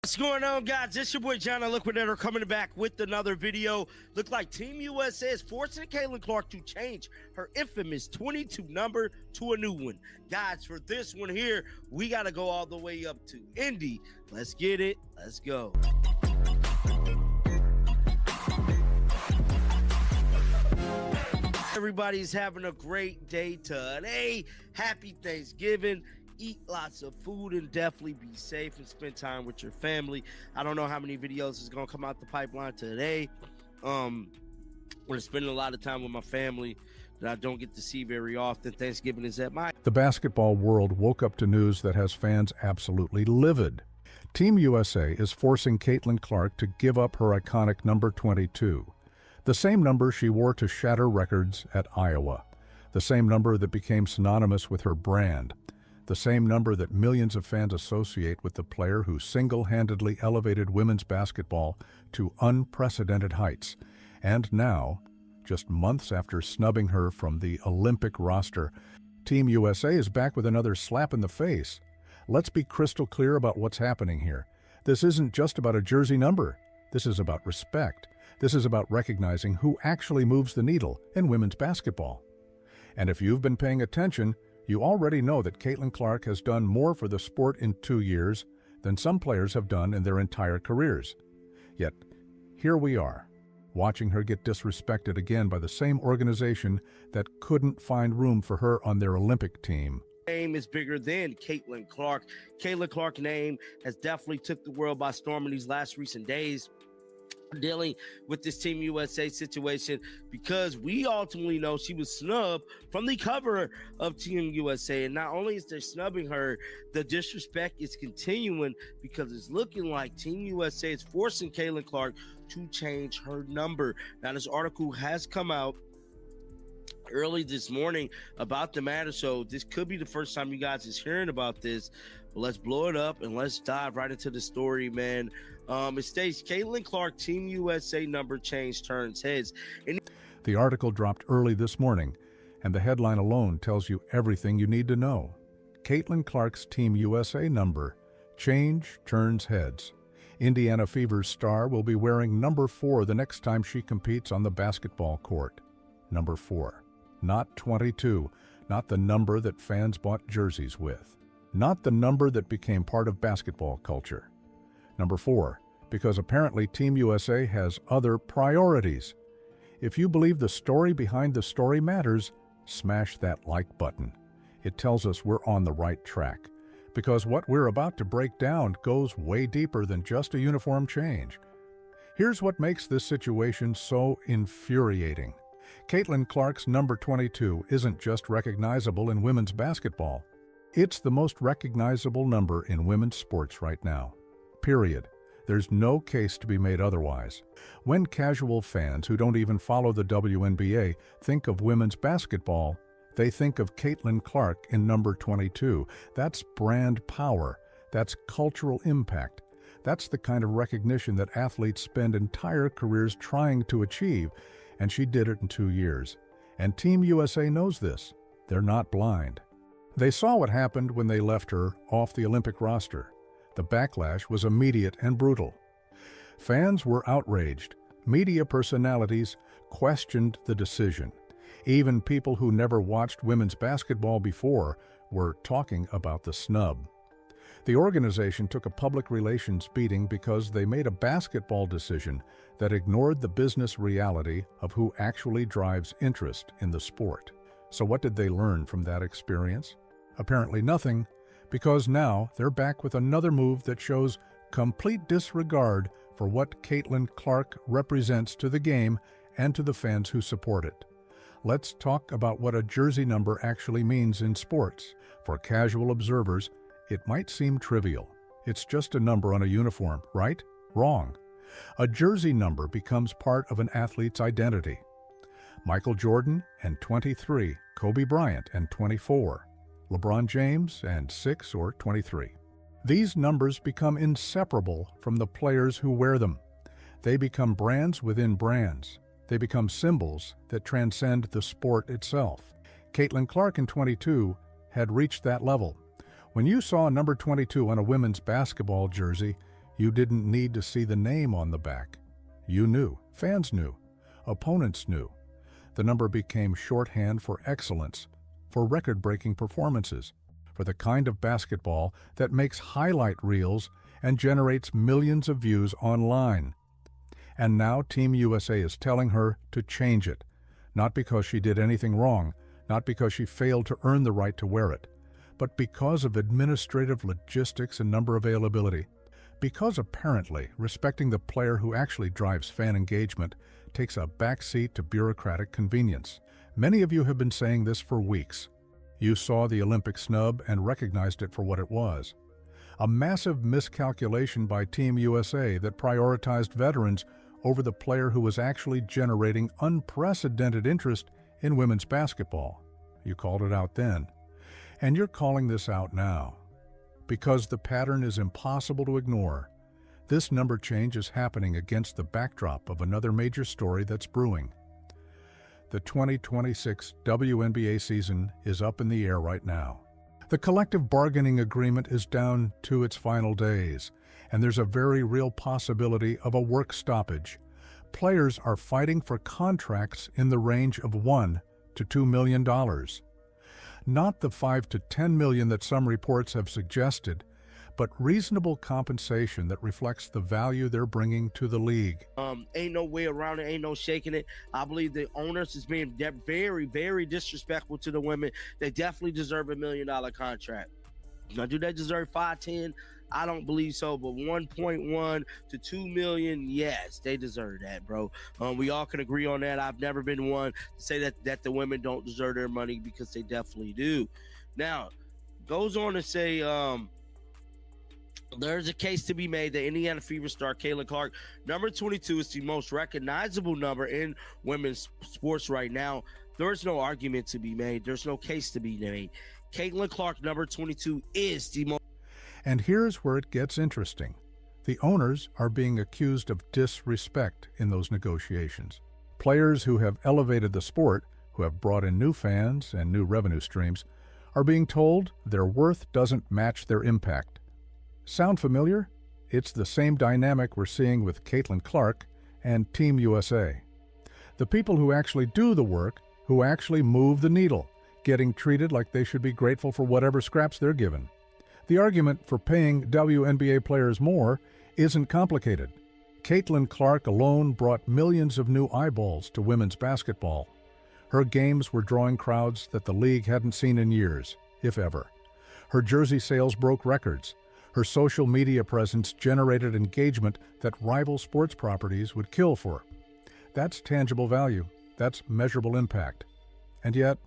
What's going on, guys? It's your boy John, the Liquidator, coming back with another video. Look like Team USA is forcing Caitlin Clark to change her infamous 22 number to a new one. Guys, for this one here, we got to go all the way up to Indy. Let's get it. Let's go. Everybody's having a great day today. Happy Thanksgiving. Eat lots of food and definitely be safe and spend time with your family. I don't know how many videos is going to come out the pipeline today. We're spending a lot of time with my family that I don't get to see very often. Thanksgiving is at my... The basketball world woke up to news that has fans absolutely livid. Team USA is forcing Caitlin Clark to give up her iconic number 22, the same number she wore to shatter records at Iowa, the same number that became synonymous with her brand, the same number that millions of fans associate with the player who single-handedly elevated women's basketball to unprecedented heights. And now, just months after snubbing her from the Olympic roster, Team USA is back with another slap in the face. Let's be crystal clear about what's happening here. This isn't just about a jersey number. This is about respect. This is about recognizing who actually moves the needle in women's basketball. And if you've been paying attention, you already know that Caitlin Clark has done more for the sport in 2 years than some players have done in their entire careers. Yet, here we are, watching her get disrespected again by the same organization that couldn't find room for her on their Olympic team. Name is bigger than Caitlin Clark. Caitlin Clark's name has definitely took the world by storm in these last recent days, dealing with this Team USA situation, because we ultimately know she was snubbed from the cover of Team USA. And not only is they snubbing her, the disrespect is continuing, because it's looking like Team USA is forcing Caitlin Clark to change her number. Now, this article has come out early this morning about the matter, so this could be the first time you guys is hearing about this. But let's blow it up and let's dive right into the story, man. It states Caitlin Clark Team USA number change turns heads. The article dropped early this morning, and the headline alone tells you everything you need to know. Caitlin Clark's Team USA number change turns heads. Indiana Fever's star will be wearing number 4 the next time she competes on the basketball court. Number 4, not 22, not the number that fans bought jerseys with, not the number that became part of basketball culture. Number 4, because apparently Team USA has other priorities. If you believe the story behind the story matters, smash that like button. It tells us we're on the right track, because what we're about to break down goes way deeper than just a uniform change. Here's what makes this situation so infuriating. Caitlin Clark's number 22 isn't just recognizable in women's basketball. It's the most recognizable number in women's sports right now. Period. There's no case to be made otherwise. When casual fans who don't even follow the WNBA think of women's basketball, they think of Caitlin Clark in number 22. That's brand power. That's cultural impact. That's the kind of recognition that athletes spend entire careers trying to achieve, and she did it in 2 years. And Team USA knows this. They're not blind. They saw what happened when they left her off the Olympic roster. The backlash was immediate and brutal. Fans were outraged. Media personalities questioned the decision. Even people who never watched women's basketball before were talking about the snub. The organization took a public relations beating because they made a basketball decision that ignored the business reality of who actually drives interest in the sport. So what did they learn from that experience? Apparently nothing, because now they're back with another move that shows complete disregard for what Caitlin Clark represents to the game and to the fans who support it. Let's talk about what a jersey number actually means in sports. For casual observers, it might seem trivial. It's just a number on a uniform, right? Wrong. A jersey number becomes part of an athlete's identity. Michael Jordan and 23, Kobe Bryant and 24, LeBron James and 6 or 23. These numbers become inseparable from the players who wear them. They become brands within brands. They become symbols that transcend the sport itself. Caitlin Clark in 22 had reached that level. When you saw number 22 on a women's basketball jersey, You didn't need to see the name on the back. You knew, fans knew, opponents knew. The number became shorthand for excellence, for record-breaking performances, for the kind of basketball that makes highlight reels and generates millions of views online. And now Team USA is telling her to change it, not because she did anything wrong, not because she failed to earn the right to wear it, but because of administrative logistics and number availability. Because apparently respecting the player who actually drives fan engagement takes a backseat to bureaucratic convenience. Many of you have been saying this for weeks. You saw the Olympic snub and recognized it for what it was. A massive miscalculation by Team USA that prioritized veterans over the player who was actually generating unprecedented interest in women's basketball. You called it out then. And you're calling this out now. Because the pattern is impossible to ignore. This number change is happening against the backdrop of another major story that's brewing. The 2026 WNBA season is up in the air right now. The collective bargaining agreement is down to its final days, and there's a very real possibility of a work stoppage. Players are fighting for contracts in the range of $1 to $2 million. Not the $5 to $10 million that some reports have suggested, but reasonable compensation that reflects the value they're bringing to the league. Ain't no way around it, ain't no shaking it. I believe the owners is being very, very disrespectful to the women. They definitely deserve $1 million contract. Now, do they deserve 5, 10? I don't believe so, but 1.1 to 2 million, yes, they deserve that, bro. We all can agree on that. I've never been one to say that the women don't deserve their money, because they definitely do. Now, goes on to say, there's a case to be made that Indiana Fever star Caitlin Clark, number 22, is the most recognizable number in women's sports right now. There's no argument to be made. There's no case to be made. Caitlin Clark, number 22, is the most. And here's where it gets interesting. The owners are being accused of disrespect in those negotiations. Players who have elevated the sport, who have brought in new fans and new revenue streams, are being told their worth doesn't match their impact. Sound familiar? It's the same dynamic we're seeing with Caitlin Clark and Team USA. The people who actually do the work, who actually move the needle, getting treated like they should be grateful for whatever scraps they're given. The argument for paying WNBA players more isn't complicated. Caitlin Clark alone brought millions of new eyeballs to women's basketball. Her games were drawing crowds that the league hadn't seen in years, if ever. Her jersey sales broke records. Her social media presence generated engagement that rival sports properties would kill for. That's tangible value. That's measurable impact. And yet,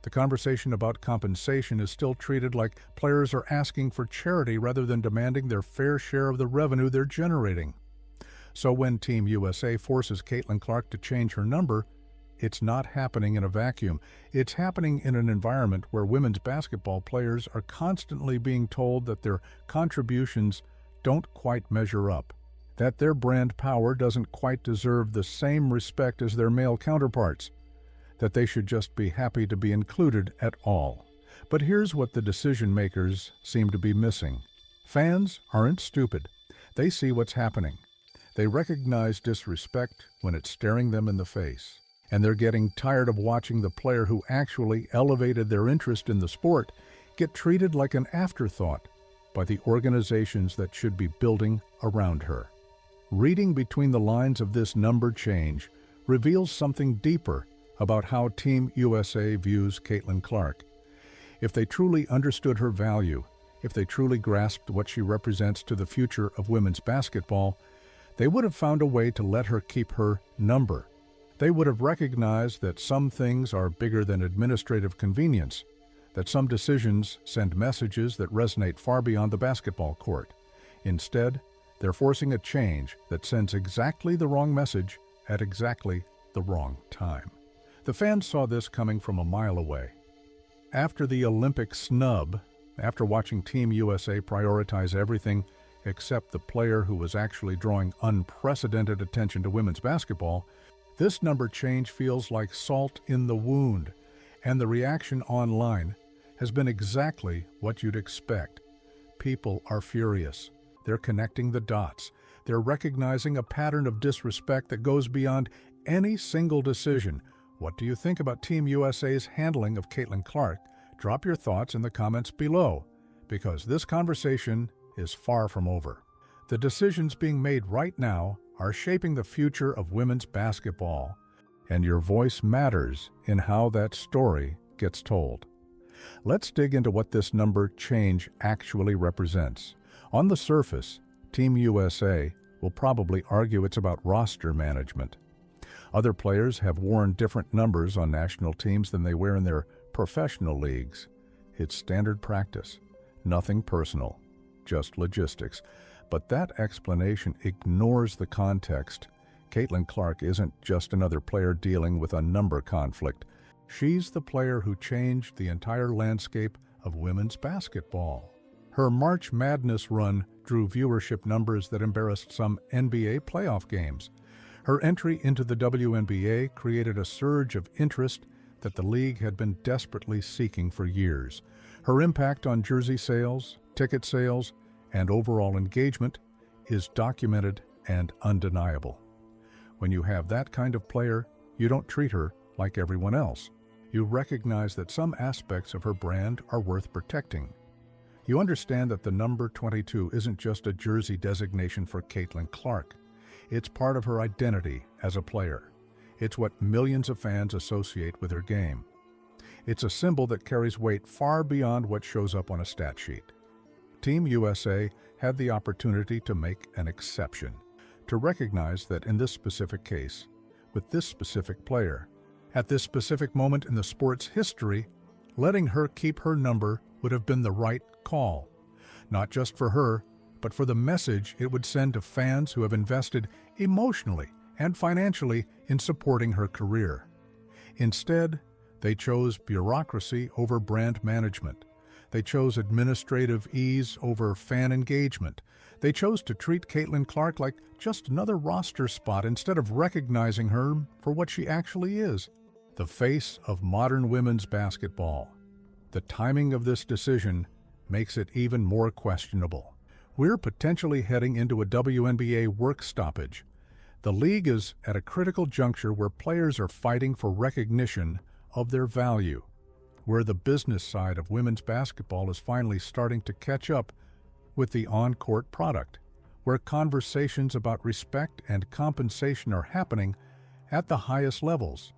the conversation about compensation is still treated like players are asking for charity rather than demanding their fair share of the revenue they're generating. So when Team USA forces Caitlin Clark to change her number, it's not happening in a vacuum. It's happening in an environment where women's basketball players are constantly being told that their contributions don't quite measure up, that their brand power doesn't quite deserve the same respect as their male counterparts, that they should just be happy to be included at all. But here's what the decision makers seem to be missing. Fans aren't stupid. They see what's happening. They recognize disrespect when it's staring them in the face. And they're getting tired of watching the player who actually elevated their interest in the sport get treated like an afterthought by the organizations that should be building around her. Reading between the lines of this number change reveals something deeper about how Team USA views Caitlin Clark. If they truly understood her value, if they truly grasped what she represents to the future of women's basketball, they would have found a way to let her keep her number. They would have recognized that some things are bigger than administrative convenience, that some decisions send messages that resonate far beyond the basketball court. Instead, they're forcing a change that sends exactly the wrong message at exactly the wrong time. The fans saw this coming from a mile away. After the Olympic snub, after watching Team USA prioritize everything except the player who was actually drawing unprecedented attention to women's basketball, this number change feels like salt in the wound, and the reaction online has been exactly what you'd expect. People are furious. They're connecting the dots. They're recognizing a pattern of disrespect that goes beyond any single decision. What do you think about Team USA's handling of Caitlin Clark? Drop your thoughts in the comments below, because this conversation is far from over. The decisions being made right now are shaping the future of women's basketball, and your voice matters in how that story gets told. Let's dig into what this number change actually represents. On the surface, Team USA will probably argue it's about roster management. Other players have worn different numbers on national teams than they wear in their professional leagues. It's standard practice, nothing personal, just logistics. But that explanation ignores the context. Caitlin Clark isn't just another player dealing with a number conflict. She's the player who changed the entire landscape of women's basketball. Her March Madness run drew viewership numbers that embarrassed some NBA playoff games. Her entry into the WNBA created a surge of interest that the league had been desperately seeking for years. Her impact on jersey sales, ticket sales, and overall engagement is documented and undeniable. When you have that kind of player, you don't treat her like everyone else. You recognize that some aspects of her brand are worth protecting. You understand that the number 22 isn't just a jersey designation for Caitlin Clark. It's part of her identity as a player. It's what millions of fans associate with her game. It's a symbol that carries weight far beyond what shows up on a stat sheet. Team USA had the opportunity to make an exception, to recognize that in this specific case, with this specific player, at this specific moment in the sport's history, letting her keep her number would have been the right call, not just for her, but for the message it would send to fans who have invested emotionally and financially in supporting her career. Instead, they chose bureaucracy over brand management. They chose administrative ease over fan engagement. They chose to treat Caitlin Clark like just another roster spot instead of recognizing her for what she actually is, the face of modern women's basketball. The timing of this decision makes it even more questionable. We're potentially heading into a WNBA work stoppage. The league is at a critical juncture where players are fighting for recognition of their value, where the business side of women's basketball is finally starting to catch up with the on-court product, where conversations about respect and compensation are happening at the highest levels.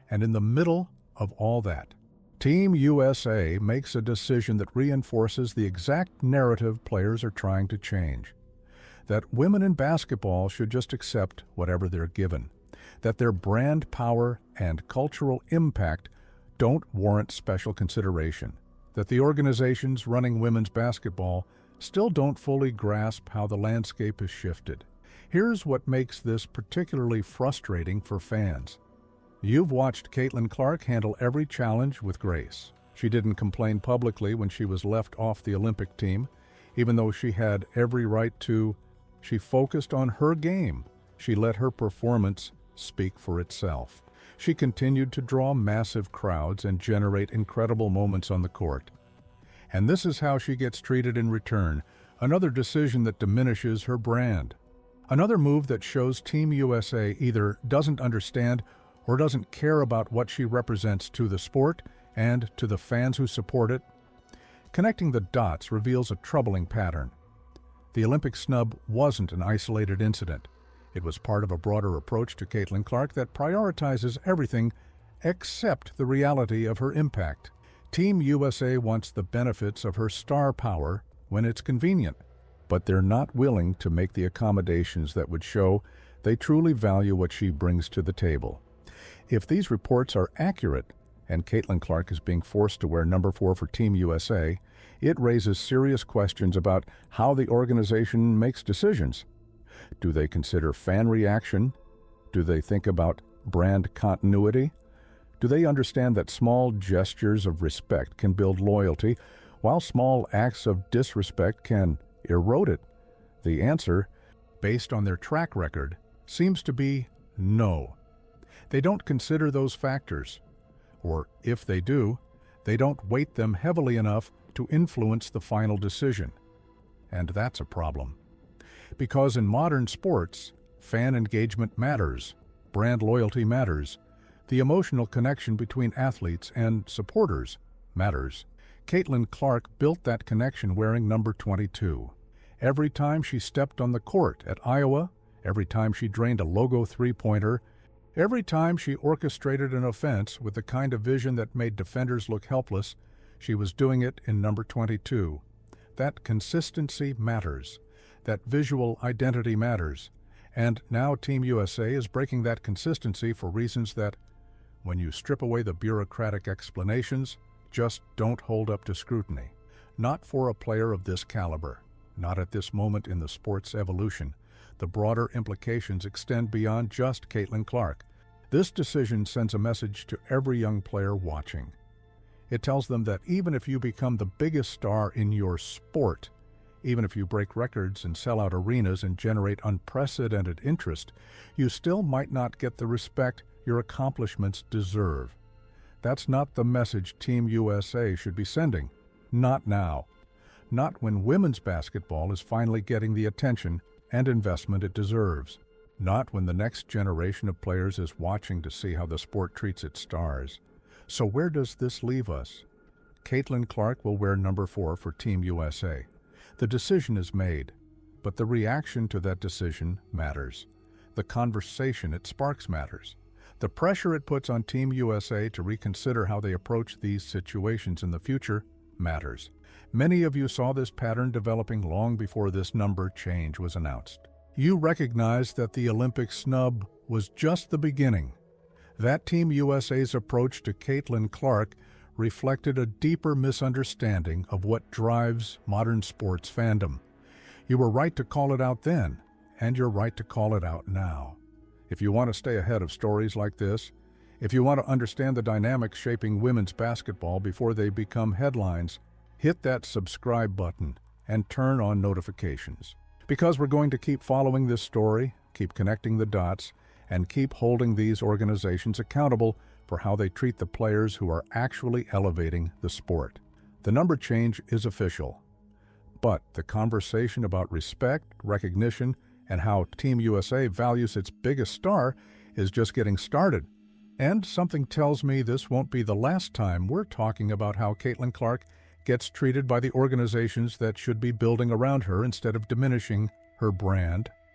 And in the middle of all that, Team USA makes a decision that reinforces the exact narrative players are trying to change. That women in basketball should just accept whatever they're given. That their brand power and cultural impact don't warrant special consideration. That the organizations running women's basketball still don't fully grasp how the landscape has shifted. Here's what makes this particularly frustrating for fans. You've watched Caitlin Clark handle every challenge with grace. She didn't complain publicly when she was left off the Olympic team, even though she had every right to. She focused on her game. She let her performance speak for itself. She continued to draw massive crowds and generate incredible moments on the court. And this is how she gets treated in return, another decision that diminishes her brand. Another move that shows Team USA either doesn't understand or doesn't care about what she represents to the sport and to the fans who support it. Connecting the dots reveals a troubling pattern. The Olympic snub wasn't an isolated incident. It was part of a broader approach to Caitlin Clark that prioritizes everything except the reality of her impact. Team USA wants the benefits of her star power when it's convenient, but they're not willing to make the accommodations that would show they truly value what she brings to the table. If these reports are accurate, and Caitlin Clark is being forced to wear number 4 for Team USA, it raises serious questions about how the organization makes decisions. Do they consider fan reaction? Do they think about brand continuity? Do they understand that small gestures of respect can build loyalty, while small acts of disrespect can erode it? The answer, based on their track record, seems to be no. They don't consider those factors, or if they do, they don't weight them heavily enough to influence the final decision. And that's a problem. Because in modern sports, fan engagement matters, brand loyalty matters, the emotional connection between athletes and supporters matters. Caitlin Clark built that connection wearing number 22. Every time she stepped on the court at Iowa, every time she drained a logo three-pointer, every time she orchestrated an offense with the kind of vision that made defenders look helpless, she was doing it in number 22. That consistency matters. That visual identity matters. And now Team USA is breaking that consistency for reasons that, when you strip away the bureaucratic explanations, just don't hold up to scrutiny. Not for a player of this caliber. Not at this moment in the sport's evolution. The broader implications extend beyond just Caitlin Clark. This decision sends a message to every young player watching. It tells them that even if you become the biggest star in your sport, even if you break records and sell out arenas and generate unprecedented interest, you still might not get the respect your accomplishments deserve. That's not the message Team USA should be sending. Not now. Not when women's basketball is finally getting the attention and investment it deserves. Not when the next generation of players is watching to see how the sport treats its stars. So where does this leave us? Caitlin Clark will wear number 4 for Team USA. The decision is made, but the reaction to that decision matters. The conversation it sparks matters. The pressure it puts on Team USA to reconsider how they approach these situations in the future matters. Many of you saw this pattern developing long before this number change was announced. You recognized that the Olympic snub was just the beginning. That Team USA's approach to Caitlin Clark reflected a deeper misunderstanding of what drives modern sports fandom. You were right to call it out then, and you're right to call it out now. If you want to stay ahead of stories like this, if you want to understand the dynamics shaping women's basketball before they become headlines, hit that subscribe button and turn on notifications. Because we're going to keep following this story, keep connecting the dots, and keep holding these organizations accountable for how they treat the players who are actually elevating the sport. The number change is official, but the conversation about respect, recognition, and how Team USA values its biggest star is just getting started. And something tells me this won't be the last time we're talking about how Caitlin Clark gets treated by the organizations that should be building around her instead of diminishing her brand